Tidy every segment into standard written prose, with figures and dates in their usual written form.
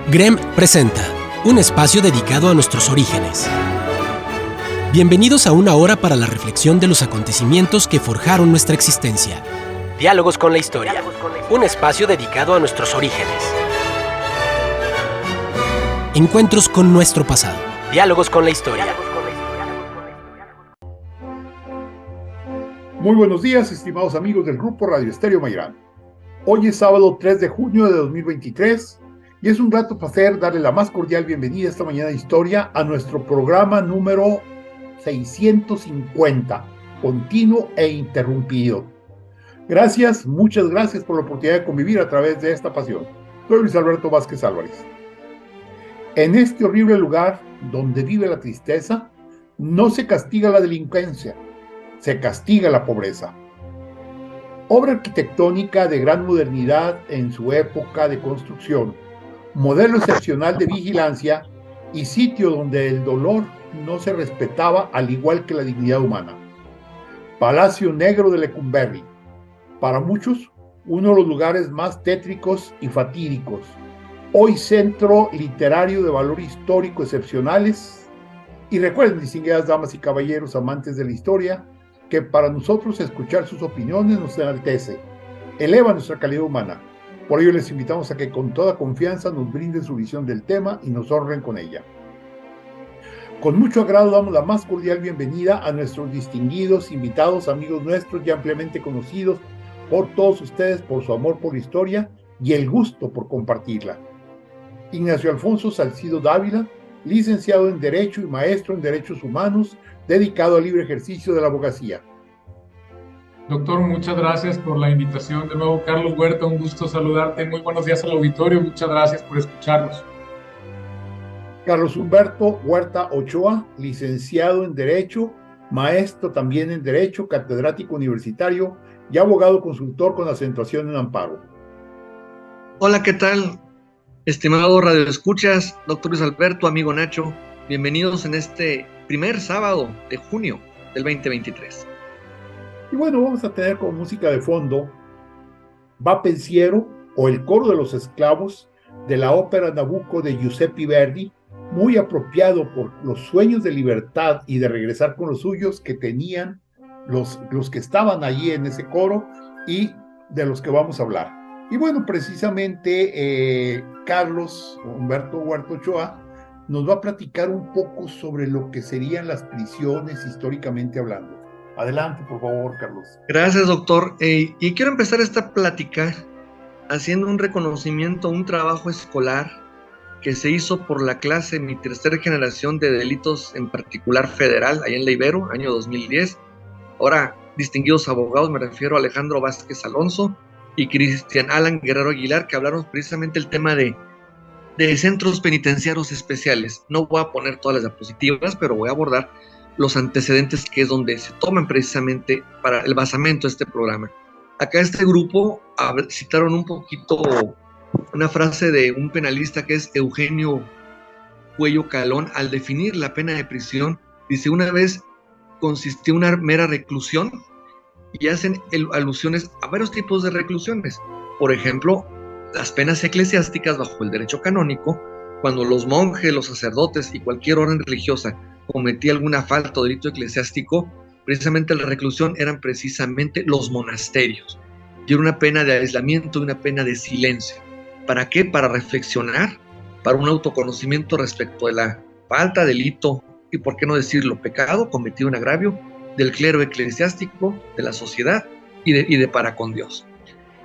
GREM presenta un espacio dedicado a nuestros orígenes. Bienvenidos a una hora para la reflexión de los acontecimientos que forjaron nuestra existencia. Diálogos con la historia. Un espacio dedicado a nuestros orígenes. Encuentros con nuestro pasado. Diálogos con la historia. Muy buenos días, estimados amigos del Grupo Radio Estéreo Mairán. Hoy es sábado 3 de junio de 2023 y es un grato placer darle la más cordial bienvenida esta mañana de historia a nuestro programa número 650, continuo e interrumpido. Gracias, muchas gracias por la oportunidad de convivir a través de esta pasión. Soy Luis Alberto Vázquez Álvarez. En este horrible lugar donde vive la tristeza, no se castiga la delincuencia, se castiga la pobreza. Obra arquitectónica de gran modernidad en su época de construcción, modelo excepcional de vigilancia y sitio donde el dolor no se respetaba al igual que la dignidad humana. Palacio Negro de Lecumberri, para muchos uno de los lugares más tétricos y fatídicos, hoy centro literario de valor histórico excepcionales. Y recuerden, distinguidas damas y caballeros amantes de la historia, que para nosotros escuchar sus opiniones nos enaltece, eleva nuestra calidad humana. Por ello les invitamos a que con toda confianza nos brinden su visión del tema y nos honren con ella. Con mucho agrado damos la más cordial bienvenida a nuestros distinguidos invitados, amigos nuestros ya ampliamente conocidos por todos ustedes por su amor por la historia y el gusto por compartirla. Ignacio Alfonso Salcido Dávila, licenciado en Derecho y maestro en Derechos Humanos, dedicado al libre ejercicio de la abogacía. Doctor, muchas gracias por la invitación. De nuevo, Carlos Huerta, un gusto saludarte. Muy buenos días al auditorio. Muchas gracias por escucharnos. Carlos Humberto Huerta Ochoa, licenciado en Derecho, maestro también en Derecho, catedrático universitario y abogado consultor con acentuación en amparo. Hola, ¿qué tal? Estimado radioescuchas, doctor Luis Alberto, amigo Nacho, bienvenidos en este primer sábado de junio del 2023. Y bueno, vamos a tener como música de fondo Va Pensiero o El coro de los esclavos de la ópera Nabucco de Giuseppe Verdi, muy apropiado por los sueños de libertad y de regresar con los suyos que tenían los que estaban allí en ese coro y de los que vamos a hablar. Y bueno, precisamente Carlos Humberto Huerta Ochoa nos va a platicar un poco sobre lo que serían las prisiones históricamente hablando. Adelante, por favor, Carlos. Gracias, doctor. Y quiero empezar esta plática haciendo un reconocimiento, un trabajo escolar que se hizo por la clase Mi Tercera Generación de Delitos, en particular federal, allá en La Ibero, año 2010. Ahora, distinguidos abogados, me refiero a Alejandro Vázquez Alonso y Cristian Alan Guerrero Aguilar, que hablaron precisamente el tema de centros penitenciarios especiales. No voy a poner todas las diapositivas, pero voy a abordar los antecedentes, que es donde se toman precisamente para el basamento de este programa. Acá este grupo citaron un poquito una frase de un penalista que es Eugenio Cuello Calón, al definir la pena de prisión. Dice: una vez consistió en una mera reclusión, y hacen alusiones a varios tipos de reclusiones. Por ejemplo, las penas eclesiásticas bajo el derecho canónico, cuando los monjes, los sacerdotes y cualquier orden religiosa cometía alguna falta o delito eclesiástico, precisamente la reclusión eran precisamente los monasterios. Y era una pena de aislamiento y una pena de silencio. ¿Para qué? Para reflexionar, para un autoconocimiento respecto de la falta, delito y, por qué no decirlo, pecado cometido en agravio del clero eclesiástico, de la sociedad y de para con Dios.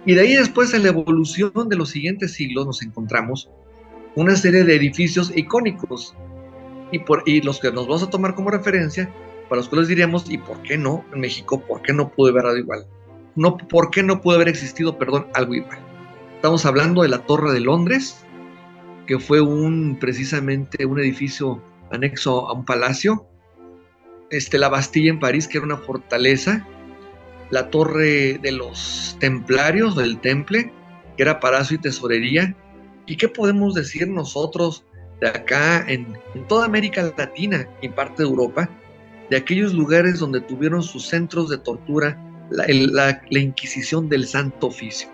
Y de ahí después, en la evolución de los siguientes siglos, nos encontramos una serie de edificios icónicos y los que nos vamos a tomar como referencia, para los cuales diríamos: ¿y por qué no en México? ¿Por qué no pudo haber algo igual? No, ¿por qué no pudo haber existido, algo igual? Estamos hablando de la Torre de Londres, que fue precisamente un edificio anexo a un palacio. La Bastilla en París, que era una fortaleza. La Torre de los Templarios, del Temple, que era palacio y tesorería. ¿Y qué podemos decir nosotros de acá en toda América Latina y parte de Europa, de aquellos lugares donde tuvieron sus centros de tortura la Inquisición del Santo Oficio?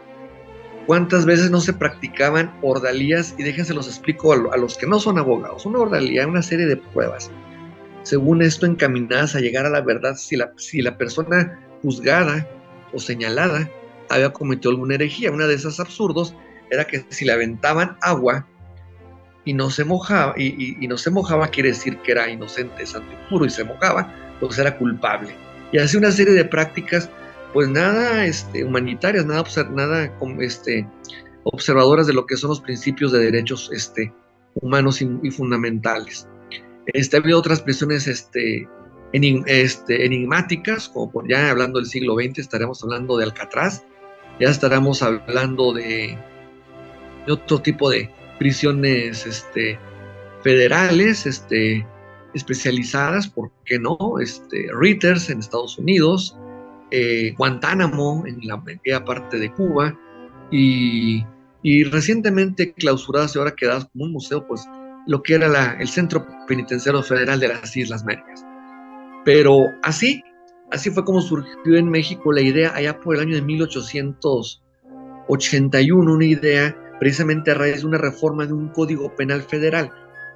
¿Cuántas veces no se practicaban ordalías? Y déjense los explico a los que no son abogados. Una ordalía es una serie de pruebas, según esto encaminadas a llegar a la verdad si la persona juzgada o señalada había cometido alguna herejía. Una de esas absurdos era que si le aventaban agua y no se mojaba, y no se mojaba, quiere decir que era inocente, santo y puro, y se mojaba, pues era culpable. Y así una serie de prácticas, pues nada humanitarias, nada observadoras de lo que son los principios de derechos humanos y fundamentales. Había otras prisiones enigmáticas, como ya hablando del siglo XX, estaremos hablando de Alcatraz, ya estaremos hablando de otro tipo de prisiones federales, especializadas, ¿por qué no? Reuters en Estados Unidos, Guantánamo en aquella parte de Cuba, y recientemente clausuradas y ahora quedadas como un museo, pues lo que era el Centro Penitenciario Federal de las Islas Marianas. Pero así fue como surgió en México la idea allá por el año de 1881, una idea precisamente a raíz de una reforma de un código penal federal,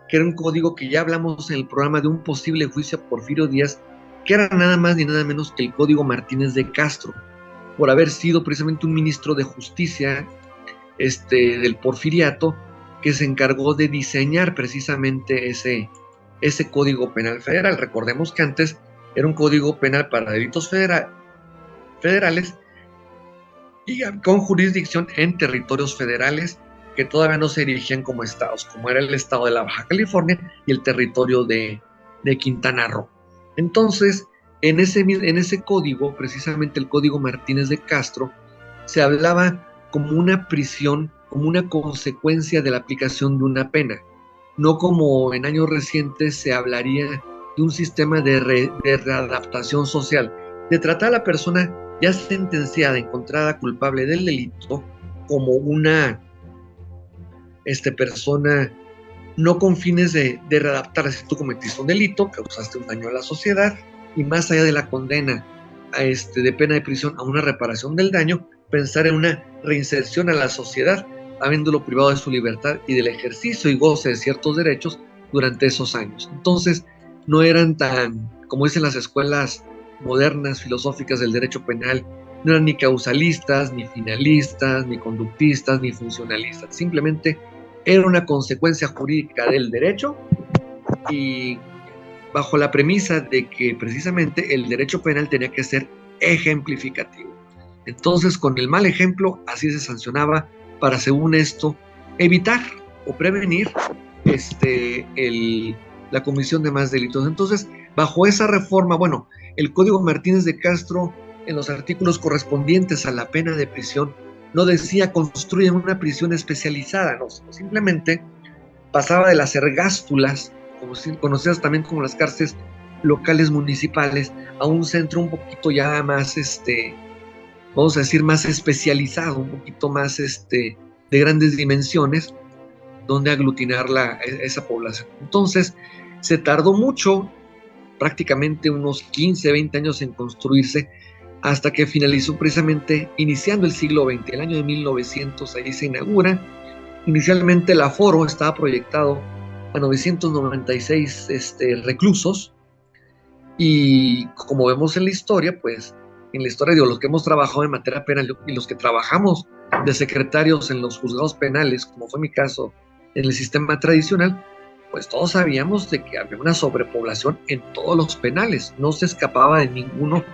que era un código que ya hablamos en el programa de un posible juicio a Porfirio Díaz, que era nada más ni nada menos que el Código Martínez de Castro, por haber sido precisamente un ministro de justicia del porfiriato, que se encargó de diseñar precisamente ese Código Penal Federal. Recordemos que antes era un Código Penal para delitos federales y con jurisdicción en territorios federales que todavía no se erigían como estados, como era el estado de la Baja California y el territorio de Quintana Roo. Entonces, en ese código, precisamente el Código Martínez de Castro, se hablaba como una prisión, como una consecuencia de la aplicación de una pena, no como en años recientes se hablaría de un sistema de readaptación social, de tratar a la persona ya sentenciada, encontrada culpable del delito, como una persona no con fines de readaptar. Si tú cometiste un delito, causaste un daño a la sociedad, y más allá de la condena de pena de prisión a una reparación del daño, pensar en una reinserción a la sociedad, habiéndolo privado de su libertad y del ejercicio y goce de ciertos derechos durante esos años. Entonces, no eran tan, como dicen las escuelas modernas filosóficas del derecho penal, no eran ni causalistas, ni finalistas, ni conductistas, ni funcionalistas. Simplemente era una consecuencia jurídica del derecho, y bajo la premisa de que precisamente el derecho penal tenía que ser ejemplificativo. Entonces, con el mal ejemplo, así se sancionaba para, según esto, evitar o prevenir la comisión de más delitos. Entonces, bajo esa reforma, bueno, el Código Martínez de Castro, en los artículos correspondientes a la pena de prisión, no decía construyan una prisión especializada, no, simplemente pasaba de las ergástulas, conocidas también como las cárceles locales municipales, a un centro un poquito ya más, vamos a decir, más especializado, un poquito más de grandes dimensiones, donde aglutinar esa población. Entonces, se tardó mucho, prácticamente unos 15, 20 años en construirse, hasta que finalizó precisamente iniciando el siglo XX, el año de 1900, ahí se inaugura. Inicialmente el aforo estaba proyectado a 996 reclusos, y como vemos en la historia, pues en la historia de los que hemos trabajado en materia penal y los que trabajamos de secretarios en los juzgados penales, como fue mi caso en el sistema tradicional, pues todos sabíamos de que había una sobrepoblación en todos los penales, no se escapaba de ninguna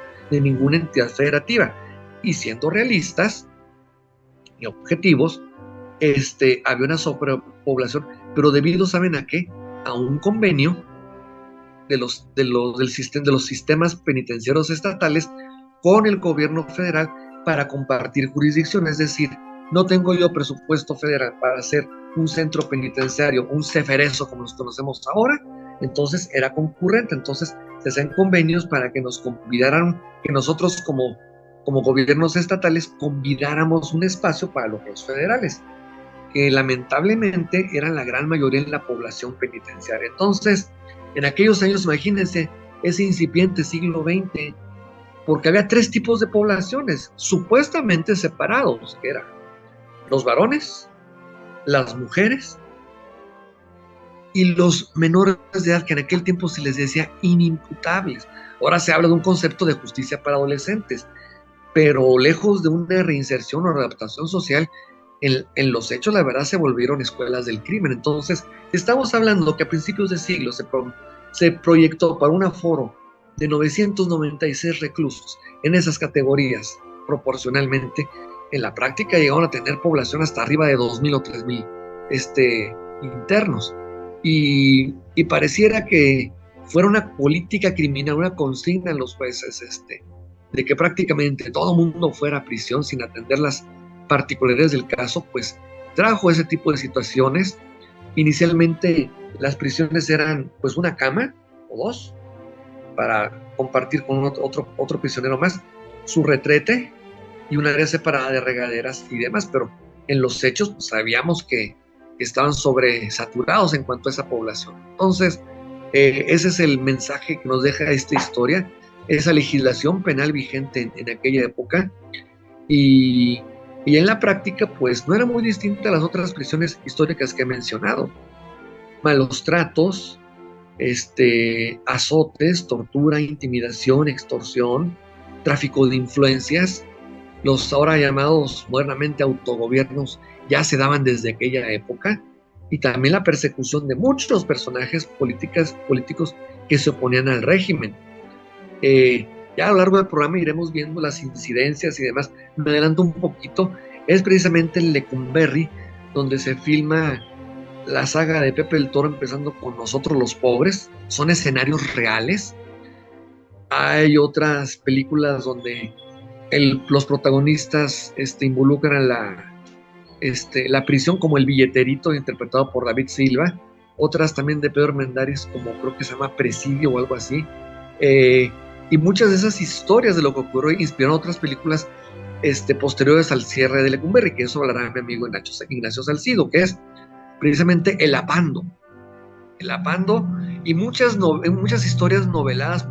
entidad federativa, y siendo realistas y objetivos, había una sobrepoblación, pero debido, ¿saben a qué? A un convenio de los sistemas penitenciarios estatales con el gobierno federal para compartir jurisdicción. Es decir, no tengo yo presupuesto federal para hacer un centro penitenciario, un ceferezo como los conocemos ahora, entonces era concurrente, entonces se hacían convenios para que nos convidaran, que nosotros como gobiernos estatales convidáramos un espacio para los federales, que lamentablemente eran la gran mayoría en la población penitenciaria. Entonces, en aquellos años, imagínense, ese incipiente siglo XX, porque había 3 tipos de poblaciones supuestamente separados, que era los varones, las mujeres y los menores de edad, que en aquel tiempo se les decía inimputables. Ahora se habla de un concepto de justicia para adolescentes, pero lejos de una reinserción o readaptación social, en los hechos, la verdad, se volvieron escuelas del crimen. Entonces, estamos hablando que a principios de siglo se proyectó para un aforo de 996 reclusos en esas categorías. Proporcionalmente, en la práctica llegaron a tener población hasta arriba de 2.000 o 3.000 internos. Y pareciera que fuera una política criminal, una consigna en los jueces, de que prácticamente todo mundo fuera a prisión sin atender las particularidades del caso, pues trajo ese tipo de situaciones. Inicialmente las prisiones eran pues una cama o dos para compartir con otro prisionero más, su retrete y un área separada de regaderas y demás, pero en los hechos pues, sabíamos que estaban sobresaturados en cuanto a esa población. Entonces, ese es el mensaje que nos deja esta historia, esa legislación penal vigente en aquella época, y en la práctica pues no era muy distinta a las otras prisiones históricas que he mencionado. Malos tratos, azotes, tortura, intimidación, extorsión, tráfico de influencias, los ahora llamados modernamente autogobiernos ya se daban desde aquella época, y también la persecución de muchos personajes políticos que se oponían al régimen. Ya a lo largo del programa iremos viendo las incidencias y demás. Me adelanto un poquito. Es precisamente en Lecumberri donde se filma la saga de Pepe el Toro, empezando con Nosotros los Pobres. Son escenarios reales. Hay otras películas donde los protagonistas involucran la prisión, como El Billeterito, interpretado por David Silva. Otras también de Pedro Armendáriz, como creo que se llama Presidio o algo así. Y muchas de esas historias de lo que ocurrió inspiraron otras películas posteriores al cierre de Lecumberri, que eso hablará mi amigo Ignacio Salcido, que es precisamente El Apando, y muchas historias noveladas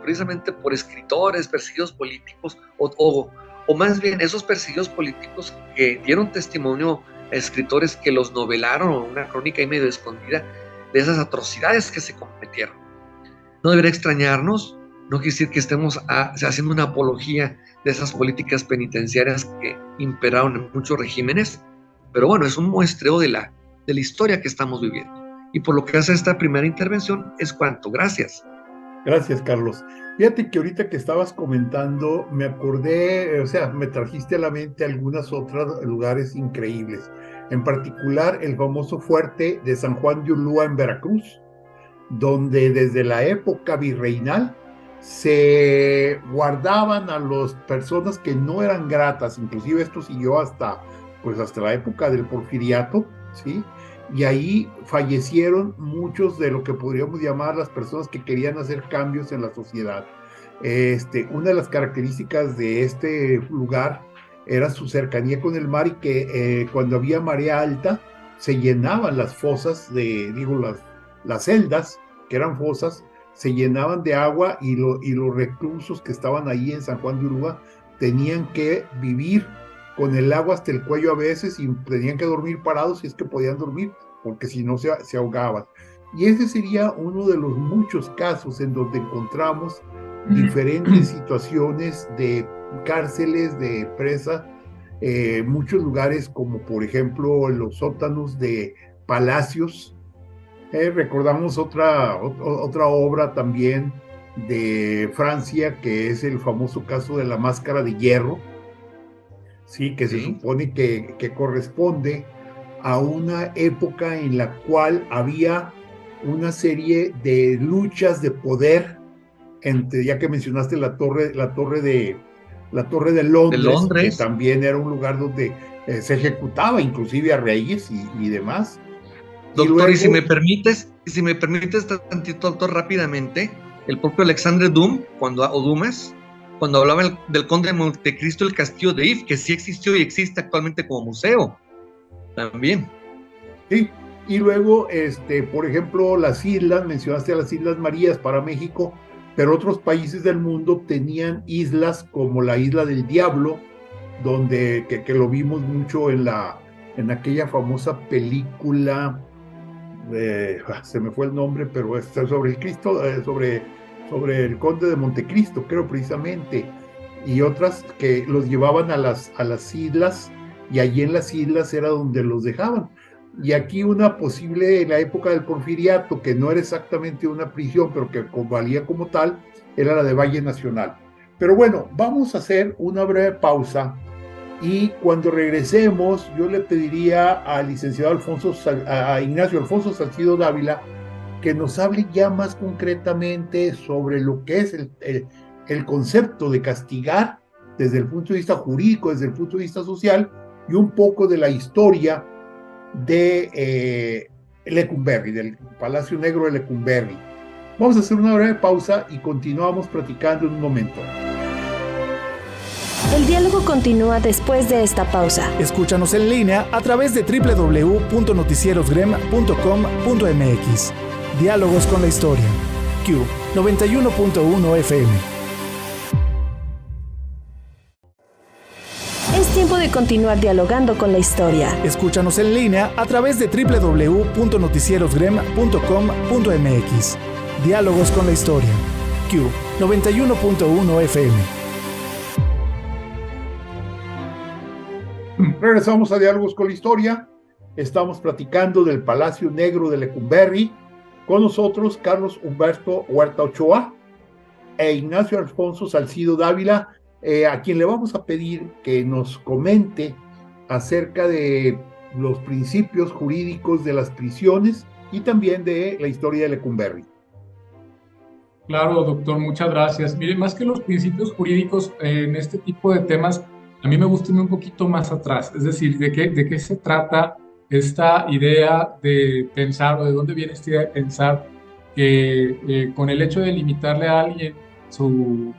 precisamente por escritores perseguidos políticos, o más bien esos perseguidos políticos que dieron testimonio a escritores que los novelaron, una crónica ahí medio escondida de esas atrocidades que se cometieron. No debería extrañarnos, no quiere decir que estemos haciendo una apología de esas políticas penitenciarias que imperaron en muchos regímenes, pero bueno, es un muestreo de la historia que estamos viviendo. Y por lo que hace esta primera intervención es cuanto. Gracias. Gracias, Carlos. Fíjate que ahorita que estabas comentando, me acordé, me trajiste a la mente algunos otros lugares increíbles. En particular, el famoso fuerte de San Juan de Ulúa en Veracruz, donde desde la época virreinal se guardaban a las personas que no eran gratas. Inclusive esto siguió hasta la época del Porfiriato, ¿sí? Y ahí fallecieron muchos de lo que podríamos llamar las personas que querían hacer cambios en la sociedad. Una de las características de este lugar era su cercanía con el mar, y que cuando había marea alta se llenaban las fosas las celdas, que eran fosas, se llenaban de agua, y los reclusos que estaban ahí en San Juan de Ulúa tenían que vivir con el agua hasta el cuello a veces, y tenían que dormir parados si es que podían dormir, porque si no se ahogaban. Y ese sería uno de los muchos casos en donde encontramos diferentes situaciones de cárceles, de presa, muchos lugares como por ejemplo los sótanos de palacios. Recordamos otra obra también de Francia, que es el famoso caso de la máscara de hierro, sí, que se supone que corresponde a una época en la cual había una serie de luchas de poder entre, ya que mencionaste la torre de Londres, que también era un lugar donde se ejecutaba inclusive a reyes y demás. Doctor, luego, y si me permites tantito, doctor, rápidamente, el propio Alexandre Dumas, cuando hablaba del Conde de Montecristo, el castillo de If, que sí existió y existe actualmente como museo, también. Sí, y luego, por ejemplo, las islas, mencionaste a las Islas Marías para México, pero otros países del mundo tenían islas como la Isla del Diablo, que lo vimos mucho en aquella famosa película, se me fue el nombre, pero es sobre el Cristo, sobre el Conde de Montecristo, creo precisamente, y otras que los llevaban a las islas, y allí en las islas era donde los dejaban. Y aquí una posible, en la época del Porfiriato, que no era exactamente una prisión, pero que valía como tal, era la de Valle Nacional. Pero bueno, vamos a hacer una breve pausa, y cuando regresemos yo le pediría al licenciado a Ignacio Alfonso Salcido Dávila que nos hable ya más concretamente sobre lo que es el concepto de castigar desde el punto de vista jurídico, desde el punto de vista social, y un poco de la historia de Lecumberri, del Palacio Negro de Lecumberri. Vamos a hacer una breve pausa y continuamos platicando en un momento. El diálogo continúa después de esta pausa. Escúchanos en línea a través de www.noticierosgrem.com.mx. Diálogos con la historia. Q 91.1 FM. Es tiempo de continuar dialogando con la historia. Escúchanos en línea a través de www.noticierosgrem.com.mx. Diálogos con la historia. Q 91.1 FM. Regresamos a Diálogos con la Historia. Estamos platicando del Palacio Negro de Lecumberri. Con nosotros Carlos Humberto Huerta Ochoa e Ignacio Alfonso Salcido Dávila, a quien le vamos a pedir que nos comente acerca de los principios jurídicos de las prisiones y también de la historia de Lecumberri. Claro, doctor, muchas gracias. Mire, más que los principios jurídicos en este tipo de temas, a mí me gusta irme un poquito más atrás, es decir, ¿de qué se trata esta idea de pensar, o de dónde viene esta idea de pensar que con el hecho de limitarle a alguien su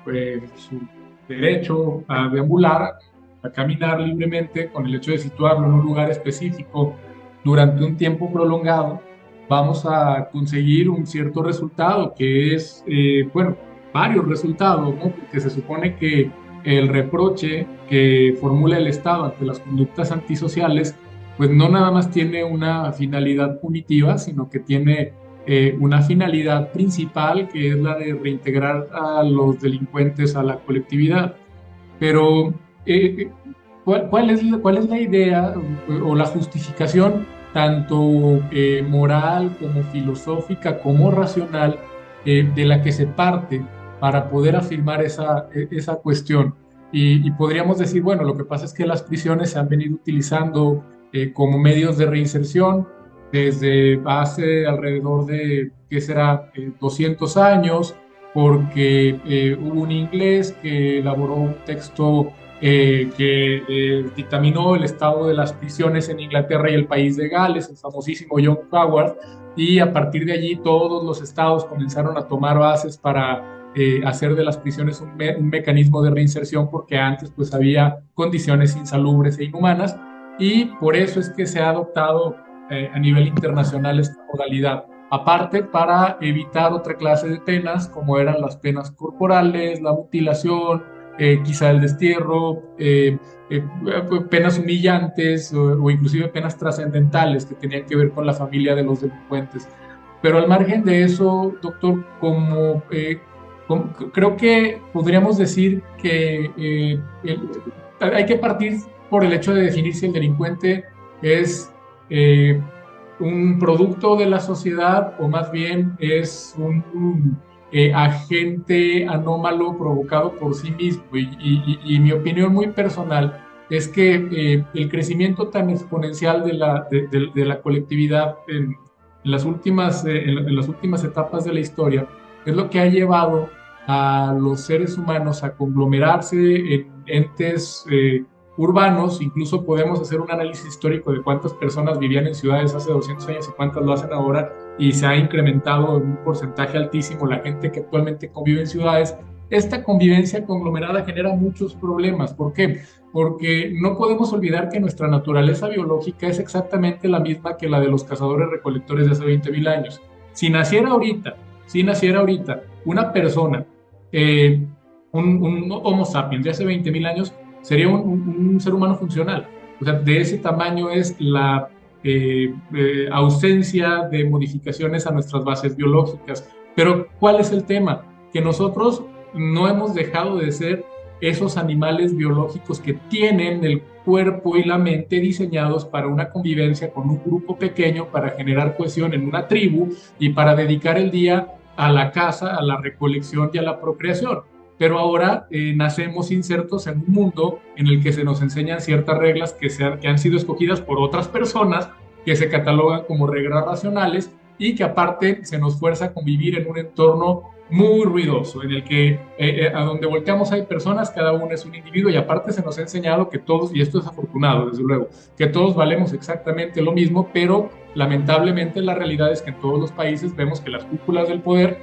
derecho a deambular, a caminar libremente, con el hecho de situarlo en un lugar específico durante un tiempo prolongado, vamos a conseguir un cierto resultado, que es, varios resultados, ¿no? Porque se supone que el reproche que formula el Estado ante las conductas antisociales, pues no nada más tiene una finalidad punitiva, sino que tiene una finalidad principal, que es la de reintegrar a los delincuentes a la colectividad. Pero, ¿cuál es la idea o la justificación, tanto moral como filosófica como racional, de la que se parte para poder afirmar esa cuestión? Y podríamos decir, bueno, lo que pasa es que las prisiones se han venido utilizando como medios de reinserción desde hace alrededor de, ¿qué será?, 200 años, porque hubo un inglés que elaboró un texto que dictaminó el estado de las prisiones en Inglaterra y el país de Gales, el famosísimo John Howard, y a partir de allí todos los estados comenzaron a tomar bases para hacer de las prisiones un mecanismo de reinserción, porque antes pues había condiciones insalubres e inhumanas, y por eso es que se ha adoptado a nivel internacional esta modalidad, aparte para evitar otra clase de penas, como eran las penas corporales, la mutilación, quizá el destierro, penas humillantes o inclusive penas trascendentales que tenían que ver con la familia de los delincuentes. Pero al margen de eso, doctor, creo que podríamos decir que hay que partir por el hecho de definir si el delincuente es un producto de la sociedad, o más bien es un agente anómalo provocado por sí mismo. Y mi opinión muy personal es que el crecimiento tan exponencial de la colectividad en las últimas etapas de la historia es lo que ha llevado a los seres humanos a conglomerarse en entes urbanos. Incluso podemos hacer un análisis histórico de cuántas personas vivían en ciudades hace 200 años y cuántas lo hacen ahora, y se ha incrementado en un porcentaje altísimo la gente que actualmente convive en ciudades. Esta convivencia conglomerada genera muchos problemas. ¿Por qué? Porque no podemos olvidar que nuestra naturaleza biológica es exactamente la misma que la de los cazadores-recolectores de hace 20,000 años. Si naciera ahorita una persona, un Homo sapiens de hace 20,000 años, sería un ser humano funcional. O sea, de ese tamaño es la ausencia de modificaciones a nuestras bases biológicas. Pero ¿cuál es el tema? Que nosotros no hemos dejado de ser esos animales biológicos que tienen el cuerpo y la mente diseñados para una convivencia con un grupo pequeño, para generar cohesión en una tribu y para dedicar el día a la caza, a la recolección y a la procreación. Pero ahora nacemos insertos en un mundo en el que se nos enseñan ciertas reglas que han sido escogidas por otras personas, que se catalogan como reglas racionales y que aparte se nos fuerza a convivir en un entorno muy ruidoso, en el que a donde volteamos hay personas, cada uno es un individuo, y aparte se nos ha enseñado que todos, y esto es afortunado desde luego, que todos valemos exactamente lo mismo, pero lamentablemente la realidad es que en todos los países vemos que las cúpulas del poder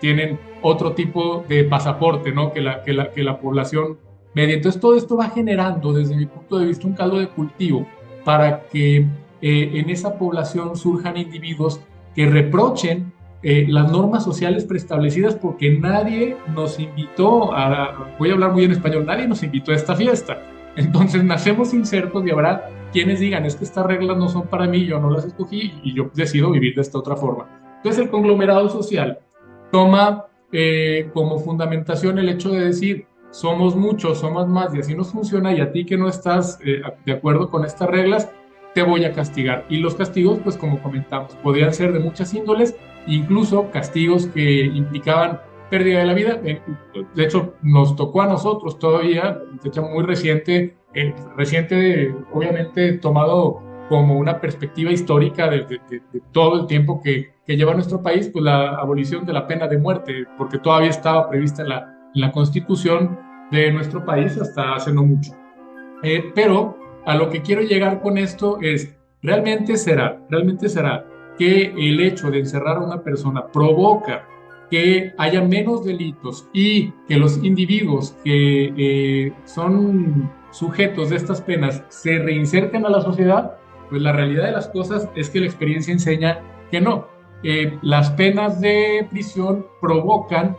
tienen otro tipo de pasaporte, ¿no? que la población media. Entonces todo esto va generando, desde mi punto de vista, un caldo de cultivo para que en esa población surjan individuos que reprochen las normas sociales preestablecidas, porque nadie nos invitó voy a hablar muy en español, nadie nos invitó a esta fiesta. Entonces nacemos insertos y habrá quienes digan, es que estas reglas no son para mí, yo no las escogí y yo decido vivir de esta otra forma. Entonces el conglomerado social toma como fundamentación el hecho de decir, somos muchos, somos más, y así nos funciona, y a ti que no estás de acuerdo con estas reglas, te voy a castigar. Y los castigos, pues como comentamos, podían ser de muchas índoles, incluso castigos que implicaban pérdida de la vida. De hecho, nos tocó a nosotros todavía, de hecho muy reciente, obviamente tomado como una perspectiva histórica de todo el tiempo que lleva nuestro país, pues la abolición de la pena de muerte, porque todavía estaba prevista en la Constitución de nuestro país hasta hace no mucho. Pero a lo que quiero llegar con esto es, ¿realmente será que el hecho de encerrar a una persona provoca que haya menos delitos y que los individuos que son sujetos de estas penas se reinserten a la sociedad? Pues la realidad de las cosas es que la experiencia enseña que no. Las penas de prisión provocan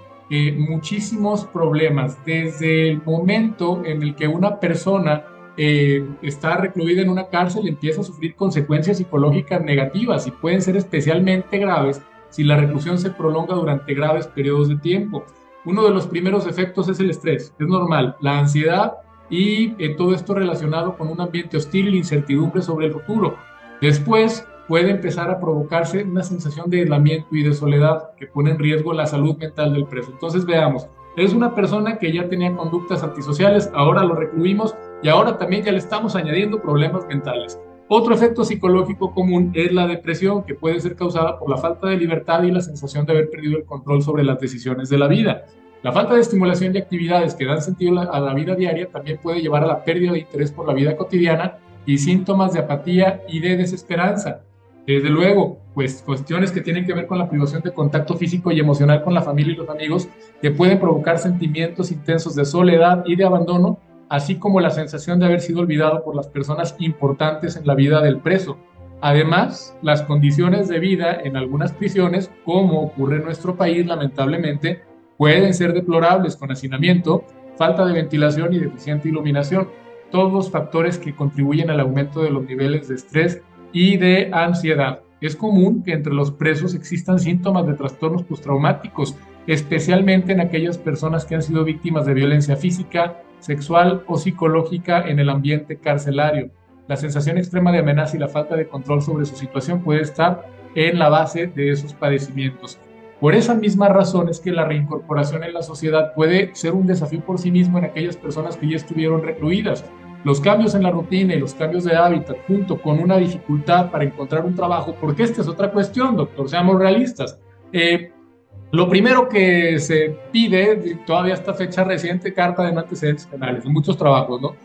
muchísimos problemas. Desde el momento en el que una persona está recluida en una cárcel, empieza a sufrir consecuencias psicológicas negativas, y pueden ser especialmente graves si la reclusión se prolonga durante graves periodos de tiempo. Uno de los primeros efectos es el estrés, es normal, la ansiedad y todo esto relacionado con un ambiente hostil y la incertidumbre sobre el futuro. Después puede empezar a provocarse una sensación de aislamiento y de soledad que pone en riesgo la salud mental del preso. Entonces veamos, es una persona que ya tenía conductas antisociales, ahora lo recluimos y ahora también ya le estamos añadiendo problemas mentales. Otro efecto psicológico común es la depresión, que puede ser causada por la falta de libertad y la sensación de haber perdido el control sobre las decisiones de la vida. La falta de estimulación de actividades que dan sentido a la vida diaria también puede llevar a la pérdida de interés por la vida cotidiana y síntomas de apatía y de desesperanza. Desde luego, pues cuestiones que tienen que ver con la privación de contacto físico y emocional con la familia y los amigos, que pueden provocar sentimientos intensos de soledad y de abandono, así como la sensación de haber sido olvidado por las personas importantes en la vida del preso. Además, las condiciones de vida en algunas prisiones, como ocurre en nuestro país lamentablemente, pueden ser deplorables, con hacinamiento, falta de ventilación y deficiente iluminación, todos factores que contribuyen al aumento de los niveles de estrés y de ansiedad. Es común que entre los presos existan síntomas de trastornos postraumáticos, especialmente en aquellas personas que han sido víctimas de violencia física, sexual o psicológica en el ambiente carcelario. La sensación extrema de amenaza y la falta de control sobre su situación puede estar en la base de esos padecimientos. Por esa misma razón es que la reincorporación en la sociedad puede ser un desafío por sí mismo en aquellas personas que ya estuvieron recluidas. Los cambios en la rutina y los cambios de hábitat, junto con una dificultad para encontrar un trabajo, porque esta es otra cuestión, doctor, seamos realistas. Lo primero que se pide, todavía hasta fecha reciente, carta de no antecedentes penales, en muchos trabajos, ¿no?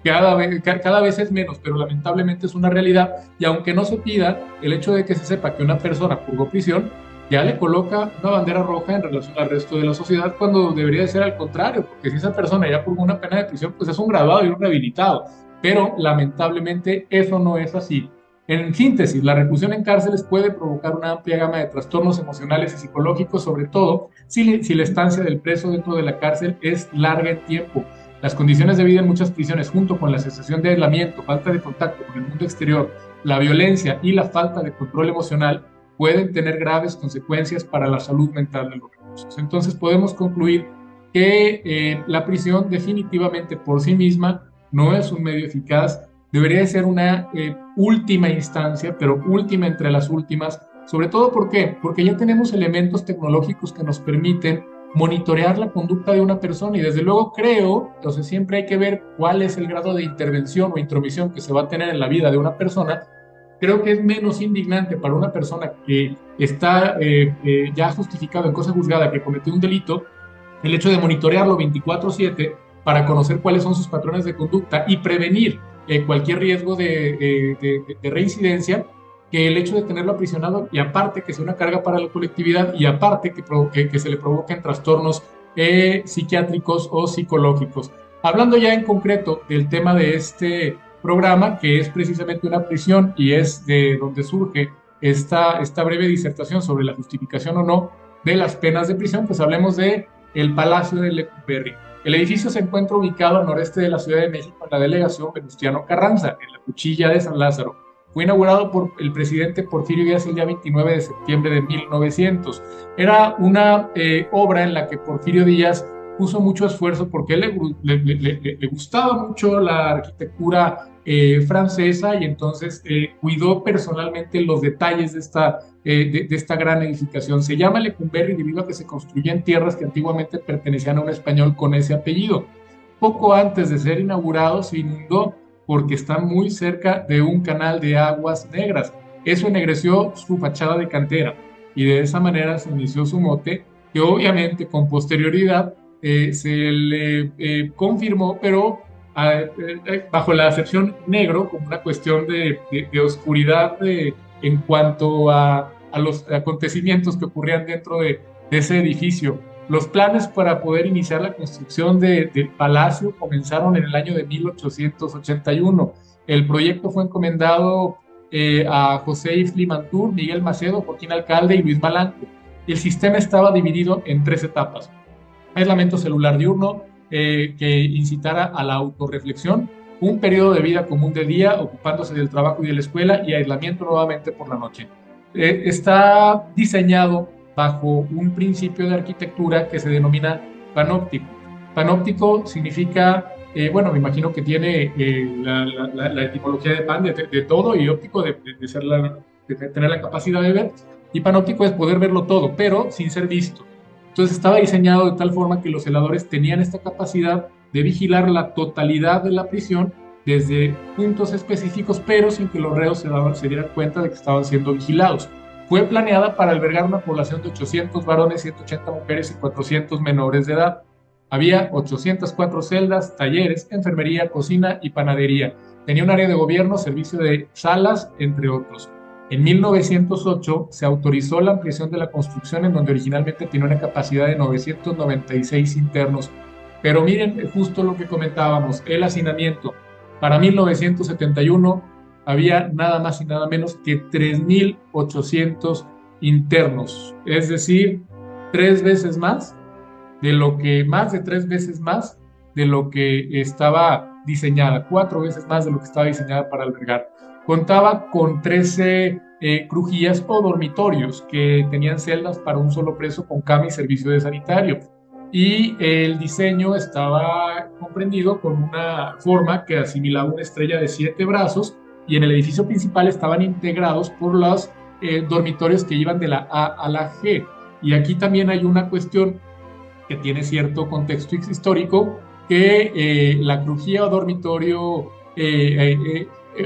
Cada vez es menos, pero lamentablemente es una realidad, y aunque no se pida, el hecho de que se sepa que una persona purgó prisión, ya le coloca una bandera roja en relación al resto de la sociedad, cuando debería de ser al contrario, porque si esa persona ya purgó una pena de prisión, pues es un graduado y un rehabilitado, pero lamentablemente eso no es así. En síntesis, la reclusión en cárceles puede provocar una amplia gama de trastornos emocionales y psicológicos, sobre todo si la estancia del preso dentro de la cárcel es larga en tiempo. Las condiciones de vida en muchas prisiones, junto con la sensación de aislamiento, falta de contacto con el mundo exterior, la violencia y la falta de control emocional, pueden tener graves consecuencias para la salud mental de los reclusos. Entonces podemos concluir que la prisión definitivamente por sí misma no es un medio eficaz, debería de ser una última instancia, pero última entre las últimas, sobre todo ¿por qué? Porque ya tenemos elementos tecnológicos que nos permiten monitorear la conducta de una persona y desde luego creo, entonces siempre hay que ver cuál es el grado de intervención o intromisión que se va a tener en la vida de una persona. Creo que es menos indignante para una persona que está ya justificado en cosa juzgada que cometió un delito el hecho de monitorearlo 24/7 para conocer cuáles son sus patrones de conducta y prevenir cualquier riesgo de reincidencia, que el hecho de tenerlo aprisionado y aparte que sea una carga para la colectividad y aparte que se le provoquen trastornos psiquiátricos o psicológicos. Hablando ya en concreto del tema de este programa, que es precisamente una prisión y es de donde surge esta breve disertación sobre la justificación o no de las penas de prisión, pues hablemos de el Palacio de Lecumberri. El edificio se encuentra ubicado al noreste de la Ciudad de México, en la delegación Venustiano Carranza, en la Cuchilla de San Lázaro. Fue inaugurado por el presidente Porfirio Díaz el día 29 de septiembre de 1900. Era una obra en la que Porfirio Díaz puso mucho esfuerzo porque le gustaba mucho la arquitectura francesa y entonces cuidó personalmente los detalles de esta gran edificación. Se llama Lecumberri debido a que se construyó en tierras que antiguamente pertenecían a un español con ese apellido. Poco antes de ser inaugurado se inundó porque está muy cerca de un canal de aguas negras. Eso ennegreció su fachada de cantera y de esa manera se inició su mote, que obviamente con posterioridad se le confirmó, pero bajo la acepción negro, como una cuestión de oscuridad en cuanto a los acontecimientos que ocurrían dentro de ese edificio. Los planes para poder iniciar la construcción del palacio comenzaron en el año de 1881. El proyecto fue encomendado a José Ifli Mantur, Miguel Macedo, Joaquín Alcalde y Luis Malanco. El sistema estaba dividido en 3 etapas. Aislamiento celular diurno, que incitara a la autorreflexión, un periodo de vida común de día, ocupándose del trabajo y de la escuela, y aislamiento nuevamente por la noche. Está diseñado bajo un principio de arquitectura que se denomina panóptico. Panóptico significa, me imagino que tiene la etimología de pan, de todo, y óptico de tener la capacidad de ver, y panóptico es poder verlo todo, pero sin ser visto. Entonces estaba diseñado de tal forma que los celadores tenían esta capacidad de vigilar la totalidad de la prisión desde puntos específicos, pero sin que los reos se dieran cuenta de que estaban siendo vigilados. Fue planeada para albergar una población de 800 varones, 180 mujeres y 400 menores de edad. Había 804 celdas, talleres, enfermería, cocina y panadería. Tenía un área de gobierno, servicio de salas, entre otros. En 1908 se autorizó la ampliación de la construcción, en donde originalmente tenía una capacidad de 996 internos. Pero miren justo lo que comentábamos, el hacinamiento. Para 1971 había nada más y nada menos que 3.800 internos, es decir, más de 3 veces más de lo que estaba diseñada, 4 veces más de lo que estaba diseñada para albergar. Contaba con 13 crujías o dormitorios que tenían celdas para un solo preso con cama y servicio de sanitario. Y el diseño estaba comprendido con una forma que asimilaba una estrella de 7 brazos, y en el edificio principal estaban integrados por los dormitorios que iban de la A a la G. Y aquí también hay una cuestión que tiene cierto contexto histórico, que la crujía o dormitorio,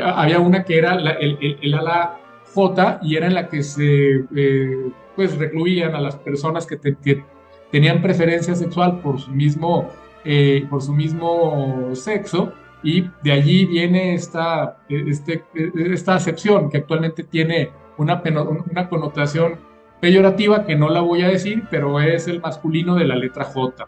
había una que era el ala J, y era en la que se recluían a las personas que tenían preferencia sexual por su mismo sexo, y de allí viene esta acepción que actualmente tiene una connotación peyorativa que no la voy a decir, pero es el masculino de la letra J.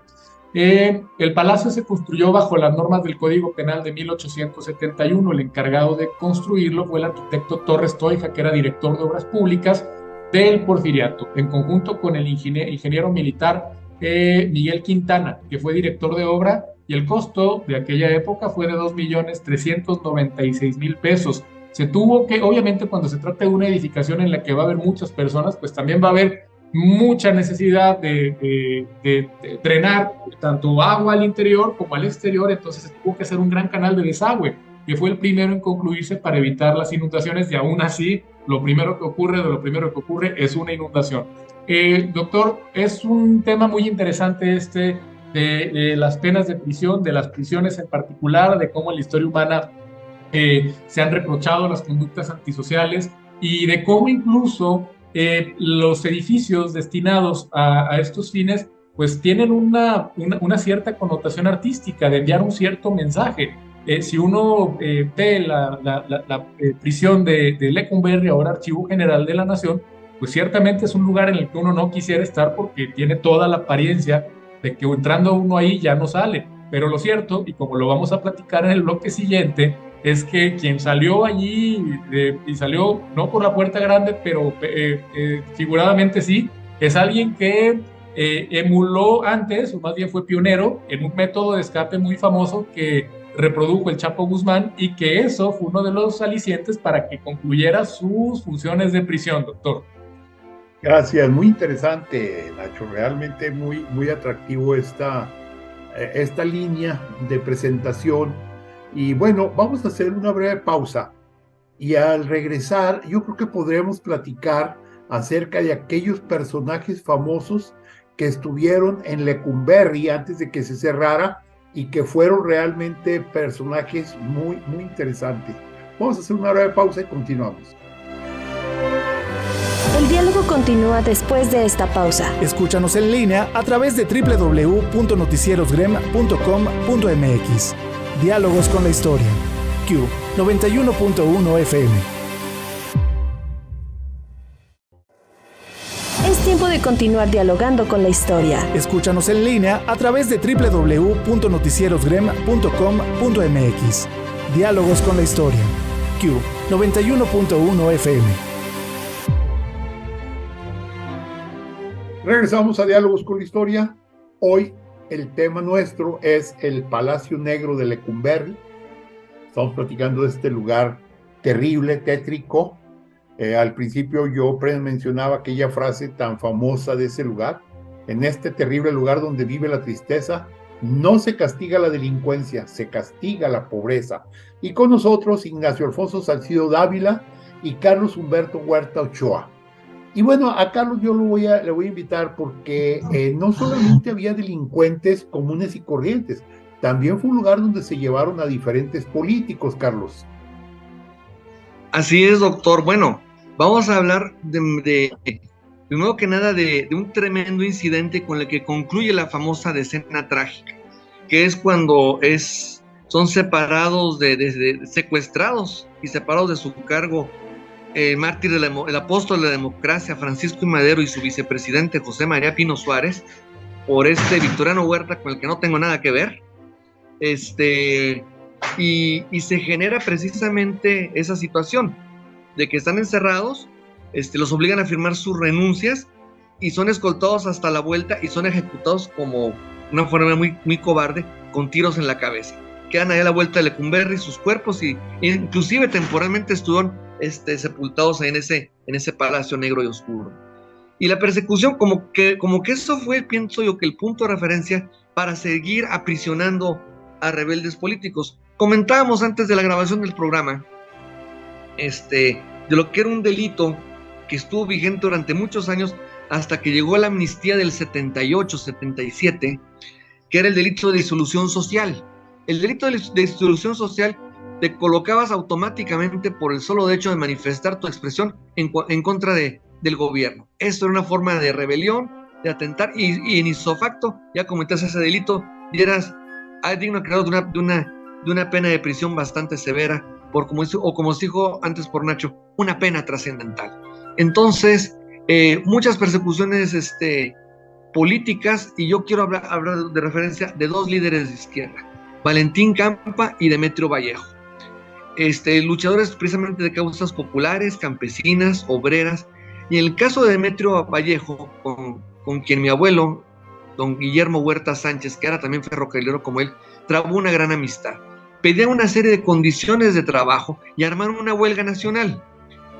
El palacio se construyó bajo las normas del Código Penal de 1871. El encargado de construirlo fue el arquitecto Torres Toija, que era director de obras públicas del Porfiriato, en conjunto con el ingeniero militar Miguel Quintana, que fue director de obra y el costo de aquella época fue de 2.396.000 pesos. Se tuvo que, obviamente, cuando se trata de una edificación en la que va a haber muchas personas, pues también va a haber mucha necesidad de drenar tanto agua al interior como al exterior, entonces se tuvo que hacer un gran canal de desagüe, que fue el primero en concluirse para evitar las inundaciones, y aún así, lo primero que ocurre es una inundación. Doctor, es un tema muy interesante de las penas de prisión, de las prisiones en particular, de cómo en la historia humana se han reprochado las conductas antisociales y de cómo incluso los edificios destinados a estos fines pues tienen una cierta connotación artística, de enviar un cierto mensaje. Si uno ve la prisión de Lecumberri, ahora Archivo General de la Nación, pues ciertamente es un lugar en el que uno no quisiera estar porque tiene toda la apariencia de que entrando uno ahí ya no sale. Pero lo cierto, y como lo vamos a platicar en el bloque siguiente, es que quien salió allí, y salió no por la puerta grande, pero figuradamente sí, es alguien que emuló antes, o más bien fue pionero, en un método de escape muy famoso que reprodujo el Chapo Guzmán, y que eso fue uno de los alicientes para que concluyera sus funciones de prisión, doctor. Gracias, muy interesante, Nacho, realmente muy, muy atractivo esta línea de presentación. Y bueno, vamos a hacer una breve pausa y al regresar yo creo que podremos platicar acerca de aquellos personajes famosos que estuvieron en Lecumberri antes de que se cerrara y que fueron realmente personajes muy, muy interesantes. Vamos a hacer una breve pausa y continuamos. El diálogo continúa después de esta pausa. Escúchanos en línea a través de www.noticierosgrem.com.mx. Diálogos con la historia. Q 91.1 FM. Es tiempo de continuar dialogando con la historia. Escúchanos en línea a través de www.noticierosgrem.com.mx. Diálogos con la historia. Q 91.1 FM. Regresamos a Diálogos con la Historia. Hoy el tema nuestro es el Palacio Negro de Lecumberri. Estamos platicando de este lugar terrible, tétrico. Al principio yo mencionaba aquella frase tan famosa de ese lugar. En este terrible lugar donde vive la tristeza, no se castiga la delincuencia, se castiga la pobreza. Y con nosotros Ignacio Alfonso Salcido Dávila y Carlos Humberto Huerta Ochoa. Y bueno, a Carlos yo le voy a invitar porque no solamente había delincuentes comunes y corrientes, también fue un lugar donde se llevaron a diferentes políticos, Carlos. Así es, doctor. Bueno, vamos a hablar primero que nada de un tremendo incidente con el que concluye la famosa decena trágica, que es cuando son separados, secuestrados y separados de su cargo el mártir, el apóstol de la democracia, Francisco I. Madero, y su vicepresidente José María Pino Suárez, por Victoriano Huerta, con el que no tengo nada que ver, y se genera precisamente esa situación de que están encerrados, los obligan a firmar sus renuncias y son escoltados hasta la vuelta y son ejecutados como una forma muy, muy cobarde, con tiros en la cabeza. Quedan ahí a la vuelta de Lecumberri sus cuerpos y inclusive temporalmente estuvieron sepultados ahí en ese palacio negro y oscuro. Y la persecución, como que eso fue, pienso yo, que el punto de referencia para seguir aprisionando a rebeldes políticos. Comentábamos antes de la grabación del programa de lo que era un delito que estuvo vigente durante muchos años hasta que llegó la amnistía del 78-77, que era el delito de disolución social. El delito de disolución social te colocabas automáticamente por el solo hecho de manifestar tu expresión en contra del gobierno. Esto era una forma de rebelión, de atentar, y en ipso facto ya cometías ese delito y eras digno de una pena de prisión bastante severa, como se dijo antes por Nacho, una pena trascendental. Entonces, muchas persecuciones políticas, y yo quiero hablar de referencia de dos líderes de izquierda, Valentín Campa y Demetrio Vallejo. Luchadores precisamente de causas populares, campesinas, obreras, y en el caso de Demetrio Vallejo, con quien mi abuelo, don Guillermo Huerta Sánchez, que era también ferrocarrilero como él, trabó una gran amistad. Pedían una serie de condiciones de trabajo y armaron una huelga nacional.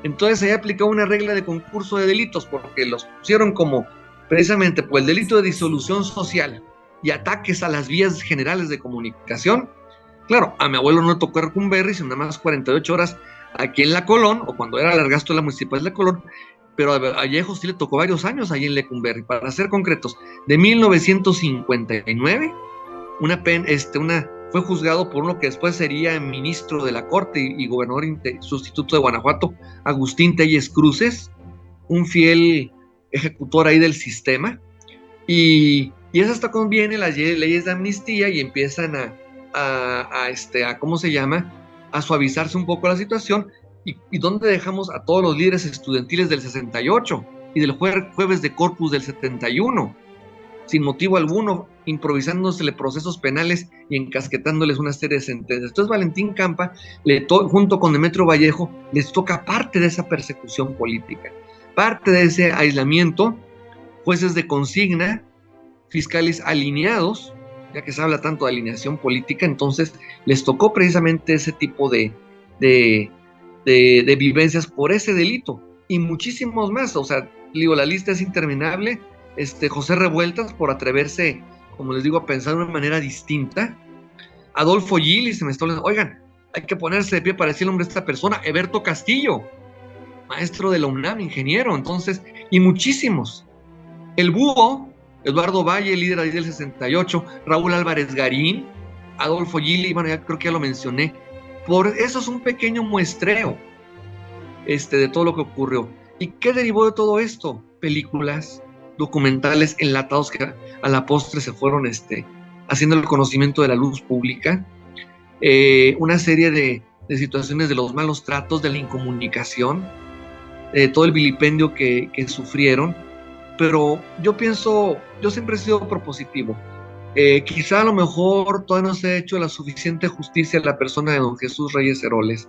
Entonces ahí aplicó una regla de concurso de delitos, porque los pusieron como precisamente por el delito de disolución social y ataques a las vías generales de comunicación. Claro, a mi abuelo no le tocó Lecumberri, sino nada más 48 horas aquí en La Colón, o cuando era Largasto de la Municipal de La Colón, pero a Vallejo sí le tocó varios años ahí en Lecumberri. Para ser concretos, de 1959, fue juzgado por uno que después sería ministro de la Corte y gobernador sustituto de Guanajuato, Agustín Telles Cruces, un fiel ejecutor ahí del sistema, y eso hasta conviene las leyes de amnistía y empiezan a suavizarse un poco la situación, y donde dejamos a todos los líderes estudiantiles del 68 y del jueves de Corpus del 71, sin motivo alguno, improvisándosele procesos penales y encasquetándoles una serie de sentencias. Entonces Valentín Campa, junto con Demetrio Vallejo, les toca parte de esa persecución política, parte de ese aislamiento, jueces de consigna, fiscales alineados, ya que se habla tanto de alineación política. Entonces les tocó precisamente ese tipo de vivencias por ese delito, y muchísimos más. O sea, digo, la lista es interminable. José Revueltas, por atreverse, como les digo, a pensar de una manera distinta. Adolfo Gili, se me está olvidando, oigan, hay que ponerse de pie para decir el nombre de esta persona. Heberto Castillo, maestro de la UNAM, ingeniero. Entonces, y muchísimos. El Búho, Eduardo Valle, líder ahí del 68, Raúl Álvarez Garín, Adolfo Gili, bueno, ya creo que ya lo mencioné. Por eso es un pequeño muestreo de todo lo que ocurrió. ¿Y qué derivó de todo esto? Películas, documentales enlatados que a la postre se fueron haciendo el conocimiento de la luz pública, una serie de situaciones de los malos tratos, de la incomunicación, todo el vilipendio que sufrieron. Pero yo siempre he sido propositivo. Quizá a lo mejor todavía no se ha hecho la suficiente justicia a la persona de don Jesús Reyes Heroles,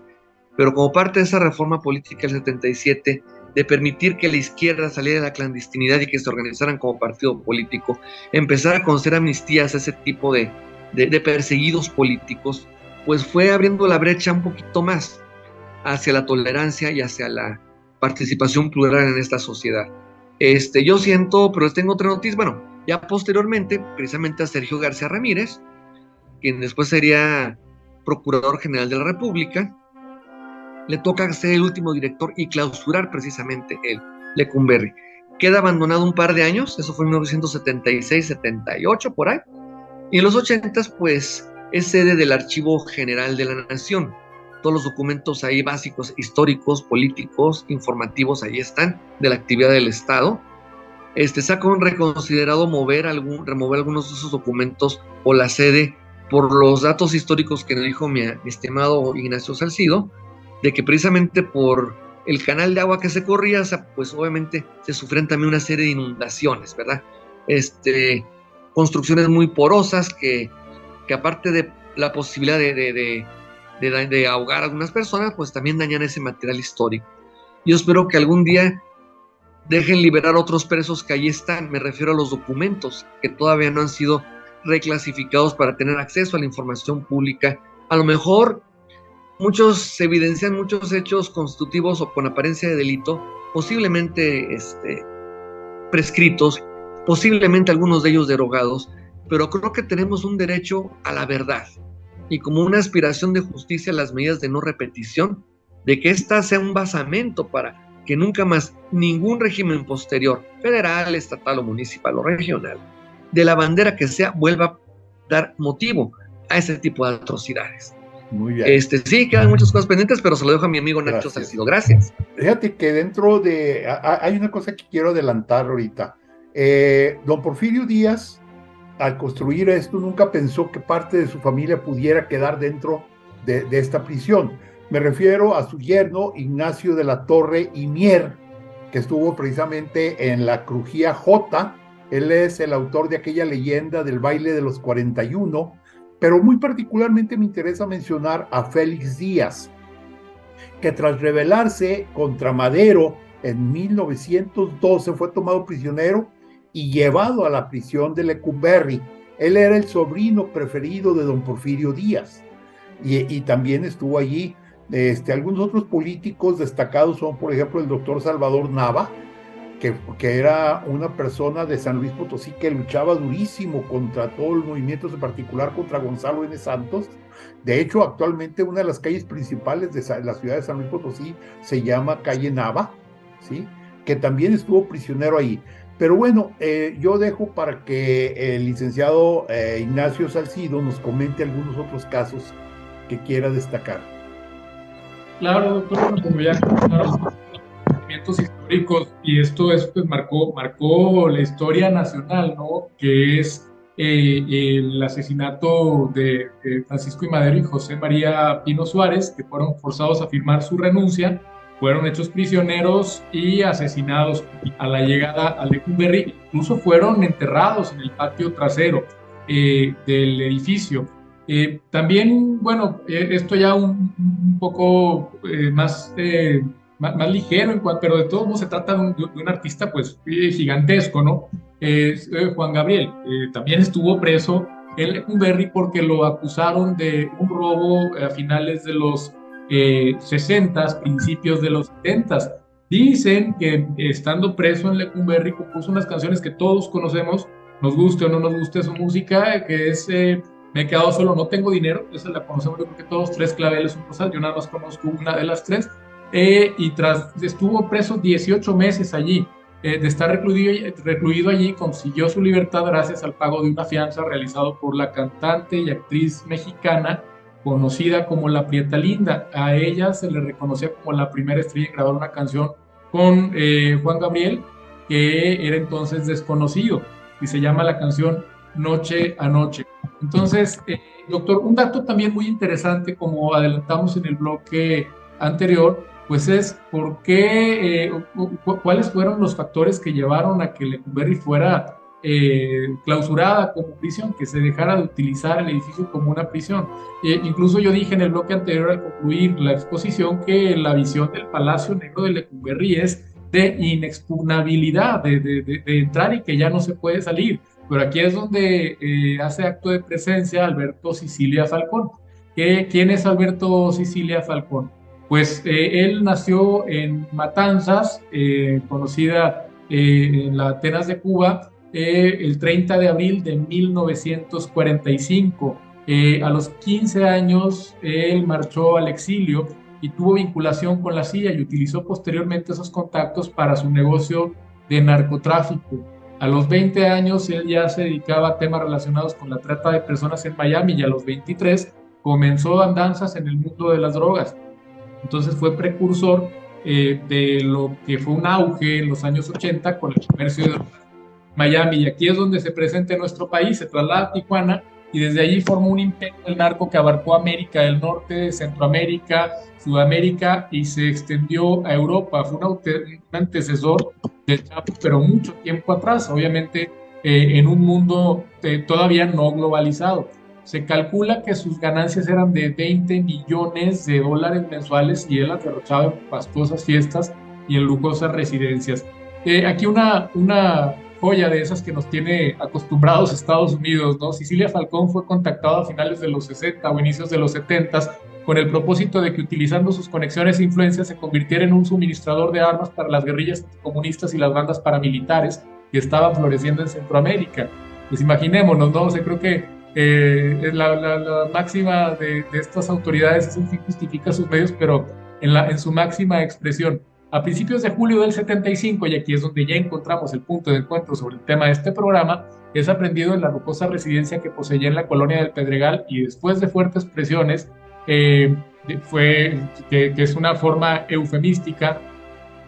pero como parte de esa reforma política del 77, de permitir que la izquierda saliera de la clandestinidad y que se organizaran como partido político, empezar a conceder amnistías a ese tipo de perseguidos políticos, pues fue abriendo la brecha un poquito más hacia la tolerancia y hacia la participación plural en esta sociedad. Yo siento, pero tengo otra noticia, bueno, ya posteriormente, precisamente a Sergio García Ramírez, quien después sería Procurador General de la República, le toca ser el último director y clausurar precisamente el Lecumberri. Queda abandonado un par de años, eso fue en 1976, 78, por ahí, y en los 80s, pues, es sede del Archivo General de la Nación. Todos los documentos ahí básicos, históricos, políticos, informativos, ahí están, de la actividad del Estado. Se ha reconsiderado remover algunos de esos documentos o la sede por los datos históricos que nos dijo mi estimado Ignacio Salcido, de que precisamente por el canal de agua que se corría, pues obviamente se sufren también una serie de inundaciones, ¿verdad? Construcciones muy porosas que aparte de la posibilidad de ahogar a algunas personas, pues también dañan ese material histórico. Yo espero que algún día dejen liberar otros presos que ahí están. Me refiero a los documentos que todavía no han sido reclasificados para tener acceso a la información pública. A lo mejor se evidencian muchos hechos constitutivos o con apariencia de delito, posiblemente prescritos, posiblemente algunos de ellos derogados, pero creo que tenemos un derecho a la verdad y como una aspiración de justicia a las medidas de no repetición, de que ésta sea un basamento para que nunca más ningún régimen posterior, federal, estatal o municipal o regional, de la bandera que sea, vuelva a dar motivo a ese tipo de atrocidades. Muy bien. Sí, quedan muchas cosas pendientes, pero se lo dejo a mi amigo Nacho Salcido. Gracias. Fíjate que hay una cosa que quiero adelantar ahorita. Don Porfirio Díaz, al construir esto, nunca pensó que parte de su familia pudiera quedar dentro de esta prisión. Me refiero a su yerno Ignacio de la Torre y Mier, que estuvo precisamente en la Crujía J. Él es el autor de aquella leyenda del baile de los 41, pero muy particularmente me interesa mencionar a Félix Díaz, que tras rebelarse contra Madero en 1912 fue tomado prisionero y llevado a la prisión de Lecumberri. Él era el sobrino preferido de don Porfirio Díaz y también estuvo allí. Algunos otros políticos destacados son, por ejemplo, el doctor Salvador Nava, que era una persona de San Luis Potosí que luchaba durísimo contra todos los movimientos, en particular contra Gonzalo N. Santos. De hecho, actualmente una de las calles principales de la ciudad de San Luis Potosí se llama Calle Nava, ¿sí? Que también estuvo prisionero ahí. Pero bueno, yo dejo para que el licenciado Ignacio Salcido nos comente algunos otros casos que quiera destacar. Claro, doctor, como ya comentaron, acontecimientos históricos, y esto pues, marcó la historia nacional, ¿no? Que es el asesinato de Francisco I. Madero y José María Pino Suárez, que fueron forzados a firmar su renuncia, fueron hechos prisioneros y asesinados a la llegada a Lecumberri. Incluso fueron enterrados en el patio trasero del edificio. También, bueno, esto ya un poco más ligero, pero de todos modos se trata de un artista pues gigantesco, ¿no? Juan Gabriel también estuvo preso en Lecumberri porque lo acusaron de un robo a finales de los 60s, principios de los 70s. Dicen que estando preso en Lecumberri compuso unas canciones que todos conocemos, nos guste o no nos guste su música, que es Me he quedado solo, no tengo dinero. Esa la conocemos, yo creo que todos, Tres claveles, un rosal. Yo nada más conozco una de las tres. Estuvo preso 18 meses allí. De estar recluido allí, consiguió su libertad gracias al pago de una fianza realizado por la cantante y actriz mexicana conocida como La Prieta Linda. A ella se le reconocía como la primera estrella en grabar una canción con Juan Gabriel, que era entonces desconocido, y se llama la canción Noche a Noche. Entonces, doctor, un dato también muy interesante, como adelantamos en el bloque anterior, pues es por qué, cuáles fueron los factores que llevaron a que Lecumberri fuera clausurada como prisión, que se dejara de utilizar el edificio como una prisión. Incluso yo dije en el bloque anterior, al concluir la exposición, que la visión del Palacio Negro de Lecumberri es de inexpugnabilidad, de entrar y que ya no se puede salir. Pero aquí es donde hace acto de presencia Alberto Sicilia Falcón. ¿Quién es Alberto Sicilia Falcón? Pues él nació en Matanzas, conocida en la Atenas de Cuba, el 30 de abril de 1945. A los 15 años él marchó al exilio y tuvo vinculación con la CIA y utilizó posteriormente esos contactos para su negocio de narcotráfico. A los 20 años él ya se dedicaba a temas relacionados con la trata de personas en Miami, y a los 23 comenzó andanzas en el mundo de las drogas. Entonces fue precursor de lo que fue un auge en los años 80 con el comercio de drogas en Miami, y aquí es donde se presenta en nuestro país, se traslada a Tijuana y desde allí formó un imperio del narco que abarcó América del Norte, Centroamérica, Sudamérica y se extendió a Europa. Fue un antecesor del Chapo, pero mucho tiempo atrás, obviamente en un mundo todavía no globalizado. Se calcula que sus ganancias eran de 20 millones de dólares mensuales y él las derrochaba en pastosas fiestas y en lujosas residencias. Aquí una joya de esas que nos tiene acostumbrados Estados Unidos, ¿no? Sicilia Falcón fue contactado a finales de los 60 o inicios de los 70 con el propósito de que, utilizando sus conexiones e influencias, se convirtiera en un suministrador de armas para las guerrillas comunistas y las bandas paramilitares que estaban floreciendo en Centroamérica. Pues imaginémonos, ¿no? O sea, creo que la máxima de estas autoridades es el fin justifica sus medios, pero en su máxima expresión. A principios de julio del 75, y aquí es donde ya encontramos el punto de encuentro sobre el tema de este programa, es aprendido en la lujosa residencia que poseía en la colonia del Pedregal, y después de fuertes presiones, que es una forma eufemística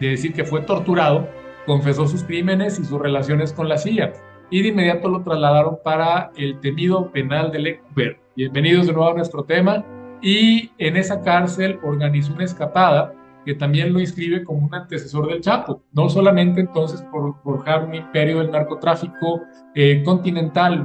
de decir que fue torturado, confesó sus crímenes y sus relaciones con la CIA, y de inmediato lo trasladaron para el temido penal de Lecumberri. Bienvenidos de nuevo a nuestro tema, y en esa cárcel organizó una escapada que también lo inscribe como un antecesor del Chapo, no solamente entonces por forjar un imperio del narcotráfico continental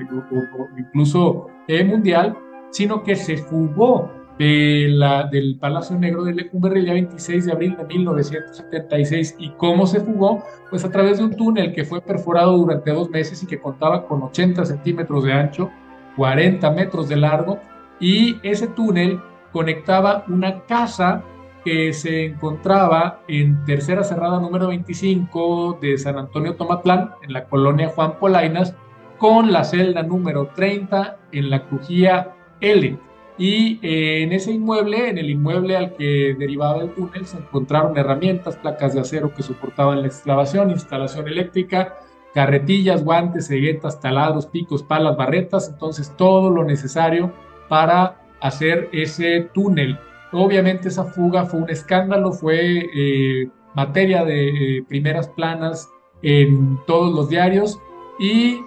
o incluso mundial, sino que se fugó del Palacio Negro de Lecumberri el día 26 de abril de 1976. ¿Y cómo se fugó? Pues a través de un túnel que fue perforado durante 2 meses y que contaba con 80 centímetros de ancho, 40 metros de largo, y ese túnel conectaba una casa que se encontraba en Tercera Cerrada número 25 de San Antonio Tomatlán, en la colonia Juan Polainas, con la celda número 30 en la crujía L. Y en ese inmueble, en el inmueble al que derivaba el túnel, se encontraron herramientas, placas de acero que soportaban la excavación, instalación eléctrica, carretillas, guantes, ceguetas, taladros, picos, palas, barretas, entonces todo lo necesario para hacer ese túnel. Obviamente esa fuga fue un escándalo, fue materia de primeras planas en todos los diarios, y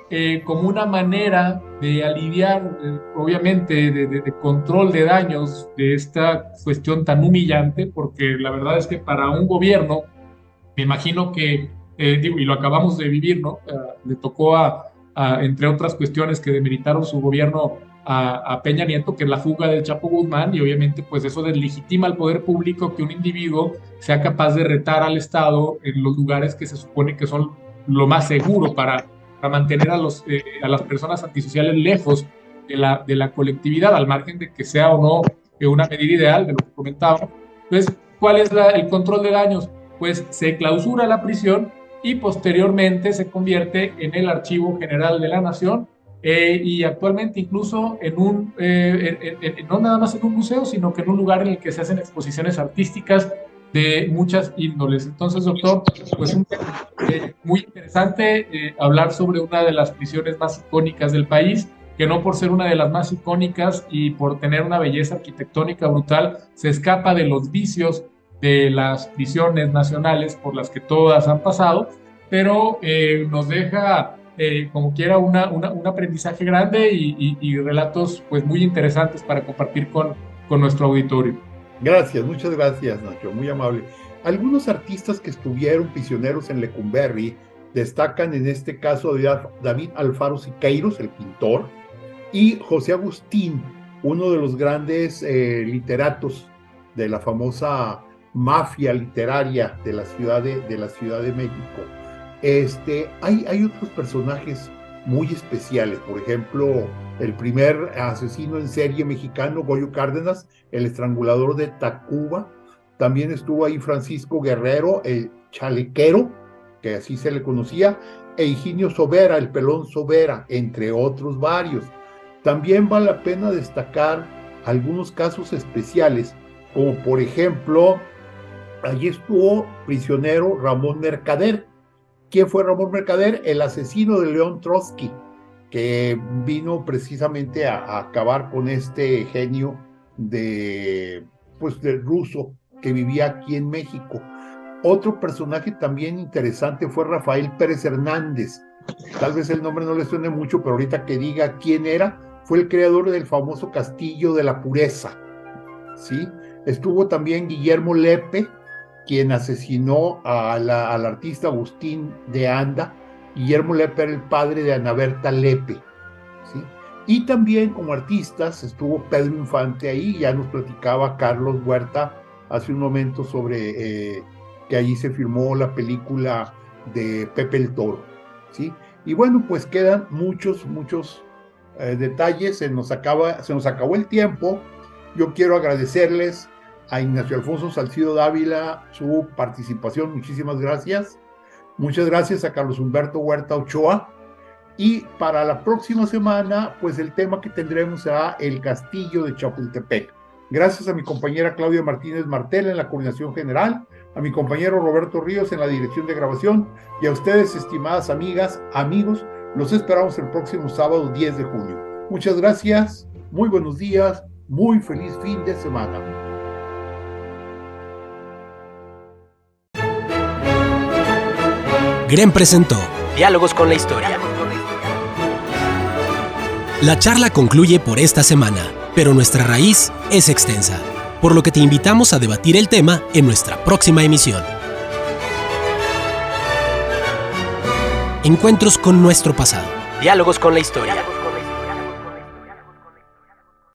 como una manera de aliviar, obviamente, de control de daños de esta cuestión tan humillante, porque la verdad es que para un gobierno, me imagino que, y lo acabamos de vivir, ¿no? Le tocó entre otras cuestiones que demeritaron su gobierno a Peña Nieto, que es la fuga del Chapo Guzmán, y obviamente pues eso deslegitima al poder público, que un individuo sea capaz de retar al Estado en los lugares que se supone que son lo más seguro para mantener a las personas antisociales lejos de la colectividad, al margen de que sea o no una medida ideal, de lo que comentaba. Entonces, ¿cuál es el control de daños? Pues se clausura la prisión y posteriormente se convierte en el Archivo General de la Nación, y actualmente incluso no nada más en un museo, sino que en un lugar en el que se hacen exposiciones artísticas de muchas índoles. Entonces, doctor, pues un tema muy interesante, hablar sobre una de las prisiones más icónicas del país, que no por ser una de las más icónicas y por tener una belleza arquitectónica brutal, se escapa de los vicios de las prisiones nacionales por las que todas han pasado, pero nos deja como quiera un aprendizaje grande y relatos pues muy interesantes para compartir con nuestro auditorio. Gracias, muchas gracias, Nacho, muy amable. Algunos artistas que estuvieron prisioneros en Lecumberri destacan en este caso David Alfaro Siqueiros, el pintor, y José Agustín, uno de los grandes literatos de la famosa mafia literaria de la Ciudad de México. Hay otros personajes muy especiales, por ejemplo, el primer asesino en serie mexicano, Goyo Cárdenas, el estrangulador de Tacuba. También estuvo ahí Francisco Guerrero, el chalequero, que así se le conocía, e Higinio Sobera, el pelón Sobera, entre otros varios. También vale la pena destacar algunos casos especiales, como por ejemplo, allí estuvo prisionero Ramón Mercader. ¿Quién fue Ramón Mercader? El asesino de León Trotsky, que vino precisamente a acabar con este genio del ruso que vivía aquí en México. Otro personaje también interesante fue Rafael Pérez Hernández. Tal vez el nombre no le suene mucho, pero ahorita que diga quién era, fue el creador del famoso Castillo de la Pureza, ¿sí? Estuvo también Guillermo Lepe, quien asesinó al artista Agustín de Anda. Guillermo Lepe era el padre de Ana Berta Lepe, ¿sí? Y también como artistas estuvo Pedro Infante ahí. Ya nos platicaba Carlos Huerta hace un momento sobre que allí se filmó la película de Pepe el Toro, ¿sí? Y bueno, pues quedan muchos detalles. Se nos acabó el tiempo. Yo quiero agradecerles a Ignacio Alfonso Salcido Dávila su participación. Muchísimas gracias. Muchas gracias a Carlos Humberto Huerta Ochoa. Y para la próxima semana, pues el tema que tendremos será el Castillo de Chapultepec. Gracias a mi compañera Claudia Martínez Martel en la coordinación general, a mi compañero Roberto Ríos en la dirección de grabación, y a ustedes, estimadas amigas, amigos, los esperamos el próximo sábado 10 de junio. Muchas gracias, muy buenos días, muy feliz fin de semana. GREN presentó Diálogos con la Historia. La charla concluye por esta semana, pero nuestra raíz es extensa, por lo que te invitamos a debatir el tema en nuestra próxima emisión. Encuentros con nuestro pasado. Diálogos con la Historia.